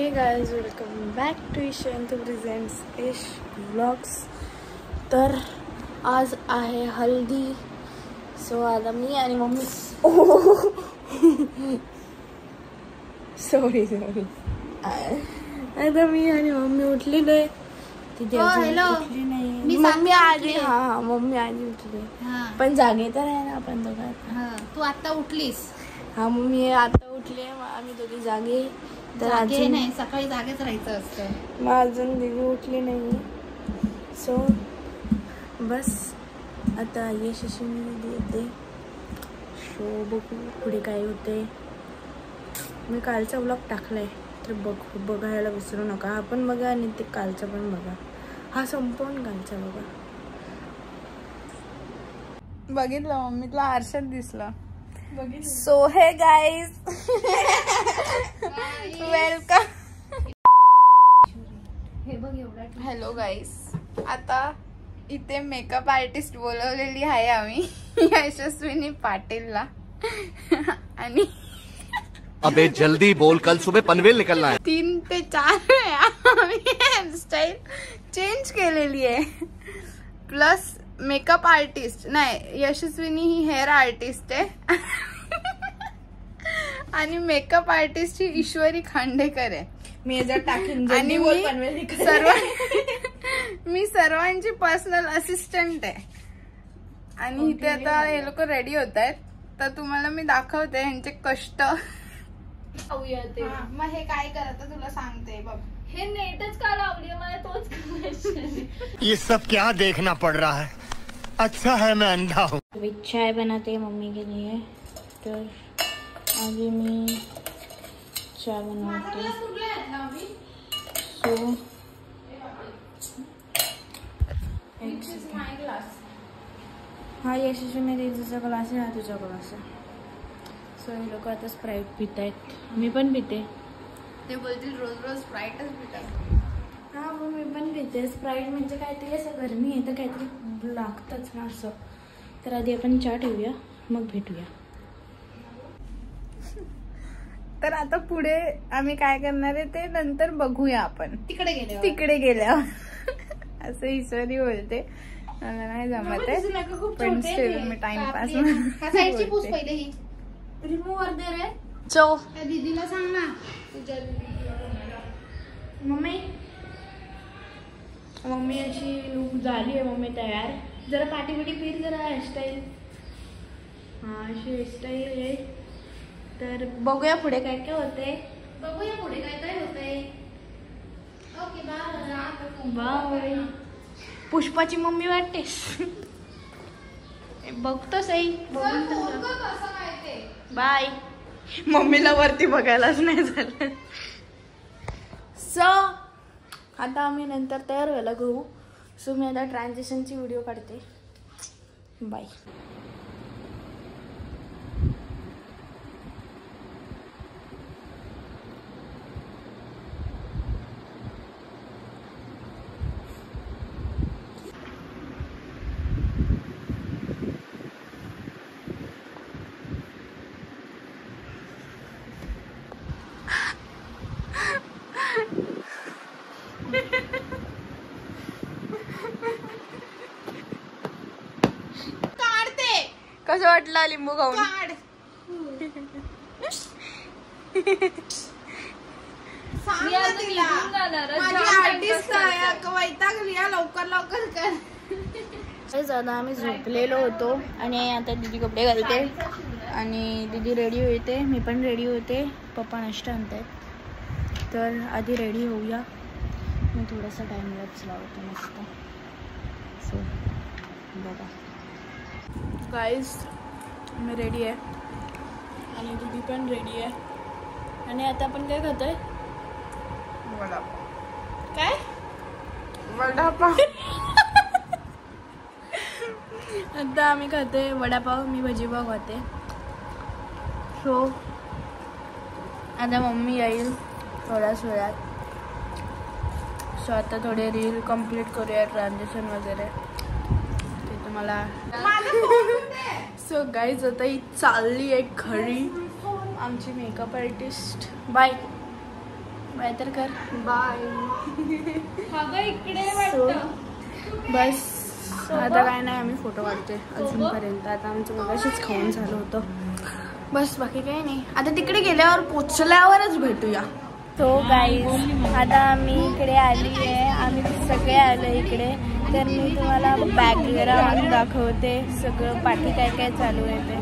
हे guys, welcome back to Ishant presents Ish vlogs. तर आज आहे हल्दी. सो आता मी आणि मम्मी सॉरी आता मी आणि मम्मी उठलेलो आहे. तिथे उठली नाही. मम्मी आली. हा मम्मी आली उठली, पण जागे तर आहे ना आपण दोघं. तू आता उठलीस? हा मम्मी आता उठली. आम्ही दोघी जागे तर अजून नाही, सकाळी जागेच राहायचं असतं. मग अजून दिदी उठली नाही. सो बस आता यशस्वी दिदी येते. सो बघू पुढे काय होते. मी कालचा व्लॉग टाकलाय तर बघायला विसरू नका. हा पण बघा आणि ते कालचा पण बघा. हा संपवून कालचा बघा. बघितलं मम्मी, तुला आरशात दिसला. सो हे गाईज वेलकम. हे बघ एवढा. हॅलो गाईज, आता इथे मेकअप आर्टिस्ट बोलवलेली आहे आम्ही यशस्विनी पाटीलला. आणि अबे जल्दी बोल, कल सुबह पनवेल निकलना है. 3 ते 4 वेळा आम्ही हेअरस्टाईल चेंज केलेली आहे. प्लस मेकअप आर्टिस्ट नाही, यशस्विनी ही हेअर आर्टिस्ट आहे आणि मेकअप आर्टिस्ट ही ईश्वरी खांडेकर आहे. मी जर टाकीन आणि मी सर्वांची पर्सनल असिस्टंट आहे. आणि इथे आता हे लोक रेडी होत आहेत, तर तुम्हाला मी दाखवते यांचे कष्ट. मग हे काय करत तुला सांगते बघ. हे नेटच का लावली मला तोच. ये सब क्या देखना पड़ रहा है. अच्छा है मैं अंधा हूँ. अभी चाय बनाते हैं मम्मी के लिए. तर आगे मी चाय बनवते. सो हा यशस्वी दीदीचा ग्लास आहे, हा तुझा ग्लास आहे. सो हे लोक आता स्प्राईट पित आहेत. मी पण पिते. ते बोलतील रोज रोज स्प्राईटच पितात. हा मग मी पण पिते. स्प्राईट म्हणजे काहीतरी असं गरमी आहे तर काहीतरी लागतंच ना असं. तर आधी आपण चहा ठेवूया, मग भेटूया. तर आता पुढे आम्ही काय करणार आहे ते नंतर बघूया आपण. तिकडे गेल्यावर असं ईश्वरी बोलते. मला नाही जमत आहे, पण स्टील मी टाइमपास पहिले ही रिमूव्हर दे रे. चो त्या दीदीला सांग ना तुझ्या मम्मी अशी लुक झाली आहे. मम्मी तयार. जरा पाठीपिठी फिर जरा हेअरस्टाईल. हा अशी हेअरस्टाईल आहे. तर बघूया पुढे काय काय होते. बघूया पुढे काय काय होतंय. Okay bye. पुष्पाची मम्मी वाटतेस. बघतो सई. बाय. मम्मीला वरती बघायलाच नाही झालं. सो आता आम्ही नंतर तयार व्हायला घेऊ. सो मी आता ट्रान्झॅक्शनची व्हिडिओ काढते. बाय. कसं वाटलं लिंबू खाऊन? आता आम्ही झोपलेलो होतो आणि आता दीदी कपडे घालते आणि दीदी रेडी होते. मी पण रेडी होते. पप्पा नाश्ता आणतात. तर आधी रेडी होऊया. मी थोडासा टाइम लॅप्स लावते मस्त. सो बघा गाईज, मी रेडी आहे आणि दीदी पण रेडी आहे. आणि आता आपण काय खातोय? वडापाव. काय वडापाव? आता आम्ही खातोय वडापाव. मी भजीपाव खाते. सो आता मम्मी येईल थोड्याच वेळात. सो आता थोडे रील कम्प्लीट करूया, ट्रान्झॅक्शन वगैरे ते तुम्हाला. सो गाईज आता ही चालली आहे घरी आमची मेकअप आर्टिस्ट. बाय बाय तर कर. बाय. इकडे बस आता काय नाही, आम्ही फोटो काढतोय अजूनपर्यंत. आता आमचं मगाशीच खाऊन झालं होतं. बस बाकी काही नाही. आता तिकडे गेल्यावर पोचल्यावरच भेटूया. तो गाईज आता आम्ही इकडे आली आहे. आम्ही सगळे आलो इकडे. तर मी तुम्हाला बॅकग्राऊंड दाखवते. सगळं पाठी काय काय चालू आहे ते.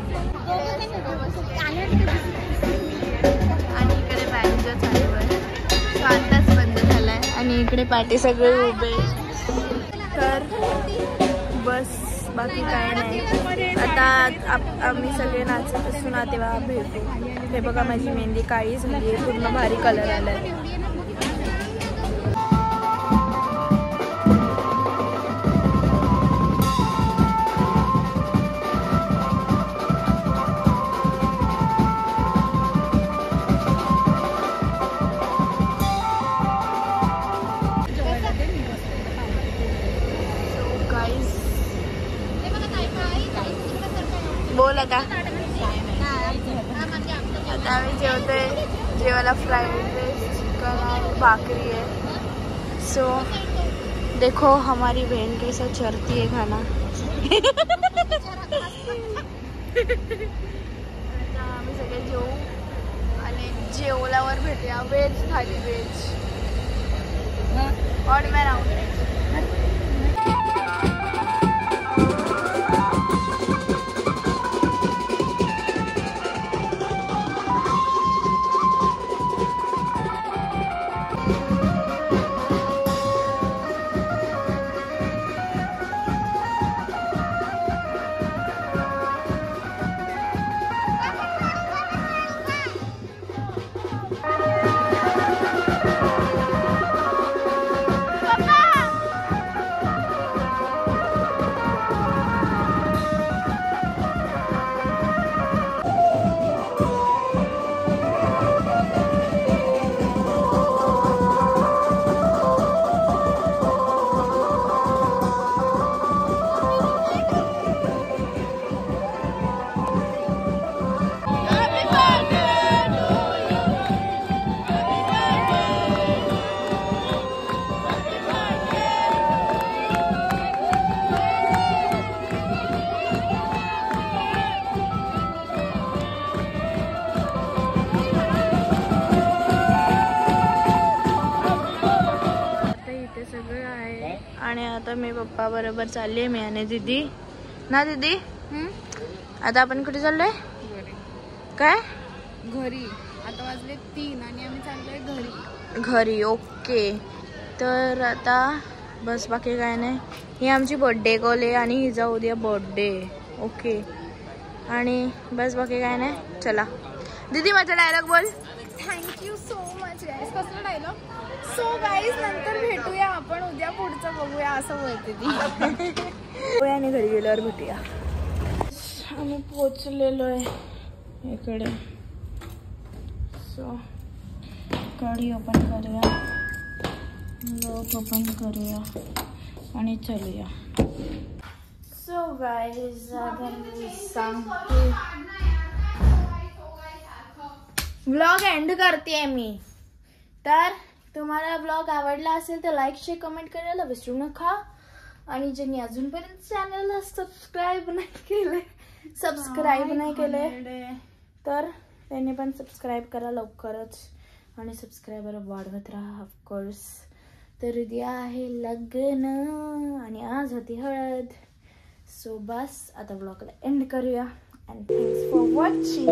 आणि इकडे बँजो चालू आहे. तो आताच बंद झालाय. आणि इकडे पाठी सगळे उभे. तर बस बाकी काय नाही. आता आम्ही सगळे नाचत असू ना तेव्हा भेटू. हे बघा माझी मेहंदी काळी झाली आहे. पूर्ण भारी कलर आलाय. बोल आता. आता आम्ही जेवतोय. जेवायला फ्राईड राईस, चिकन और भाकरी है. सो देखो हमारी बहन कैसा चरती है खाना. आता आम्ही सगळे जेवू आणि जेवल्यावर भेटूया. वेज थाली वेज और मैं राहून. आणि आता मी पप्पा बरोबर चालली आहे. मी आणि दीदी ना. दीदी आता आपण कुठे चाललोय? काय घरी. आता वाजले 3 आणि आम्ही चाललोय घरी. घरी. ओके. तर आता बस बाकी काय नाही. ही आमची बर्थडे कॉल आहे आणि हिचा उद्या बर्थडे. ओके. आणि बस बाकी काय नाही. चला दीदी माझा डायलॉग बोल. Thank you so much guys. कसला डायलॉग? सो गाईज नंतर भेटूया आपण. उद्या पुढचं बघूया असं बोलते ती. आणि घरी गेल्यावर भेटूया. आम्ही पोचलेलो आहे इकडे. सो गाडी ओपन करूया. लॉक ओपन करूया आणि चलूया. सो गाईज आता मी सांगते. व्लॉग एंड करते मी. तर तुम्हाला व्लॉग आवडला असेल तर लाईक शेअर कमेंट करायला विसरू नका. आणि ज्यांनी अजूनपर्यंत चॅनलला सबस्क्राईब नाही केले तर त्यांनी पण सबस्क्राईब करा लवकरच. आणि सबस्क्रायबर वाढवत राहा ऑफकोर्स. तर उद्या आहे लग्न आणि आज होती हळद. सो बस आता व्लॉगला एंड करूया. And thanks for watching.